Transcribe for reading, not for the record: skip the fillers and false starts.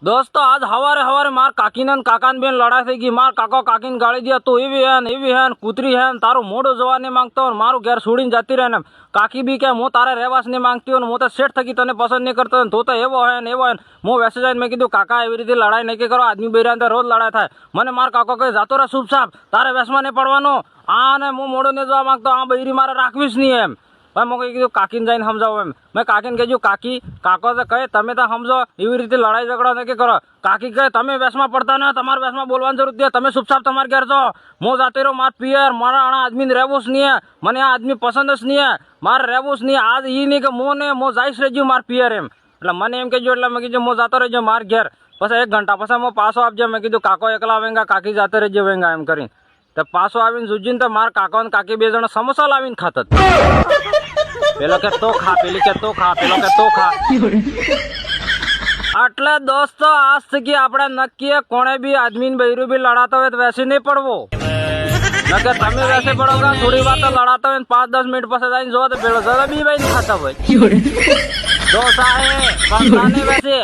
દોસ્તો આજ હવારે હવારે માર કાકીને ને કાકાને બેન લડાઈ થઈ ગઈ. માર કાકો કાકીને ગાળી દે તું એવી હે કૂતરી હે તારું મોઢું જોવા નહીં માંગતો મારું ઘેર છોડીને જતી રહે ને કાકી બી કે હું તારે રહેવાસ નહીં માંગતી હોય હું તો શેઠ થકી તને પસંદ નહીં કરતો તું તો એવો હે ને એવો હે. હું વેસે જઈને મેં કીધું કાકા એવી રીતે લડાઈ નહીં કરો આદમી બૈરાને રોજ લડાઈ થાય. મને માર કાકો કહે જાતો રે શુભ સાપ તારે વેસમાં નહીં પડવાનું આ ને હું મોઢું નહીં જોવા માંગતો આ બૈરી મારે રાખવી જ નહીં એમ. ભાઈ મેં કીધું કાકીને જઈને સમજાવો એમ. મેં કાકીને કીધું કાકી કાકો તો કહે તમે તો સમજો એવી રીતે લડાઈ ઝઘડો નહીં કરો. કાકી કહે તમે વેસમાં પડતા ને તમારે વેસમાં બોલવાની જરૂર છે તમે ચૂપચાપ તમારે ઘેર છો હું જાતી રહું મારા પિયર મારા આણા આદમીને રહેવું જ નહીં મને આ આદમી પસંદ જ નહીં મારે રહેવું જ નહીં આજ એ નહીં કે હું ને હું જઈશ રહેજો મારા પિયર એમ. એટલે મને એમ કહેજો એટલે મેં કીધું હું જાતો રહેજો મારા ઘેર. પછી 1 ઘંટા પછી હું પાછો આપજો મેં કીધું કાકો એકલા વેંગા કાકી જાતે રહેજો વેંગા એમ કરીને. તો પાછો આવીને જુજીને તો મારા કાકો અને કાકી 2 જણા સમોસા લાવીને ખાતા. પેલો કે તો ખા પેલી કે તો ખા પેલો કે તો ખા. એટલે દોસ્તો આજ થકી આપણે નક્કી કોણે બી આદમી બૈરું બી લડાતો હોય તો વેસી નહીં પડવો નકે તમે વેસે પડોગા થોડી વાર તો લડાતો હોય 5-10 મિનિટ પછી જઈને જોવો તો પેલો જરા બી ભાઈ ખાતા હોય ડોસા હે પાસ્તા ને વેસે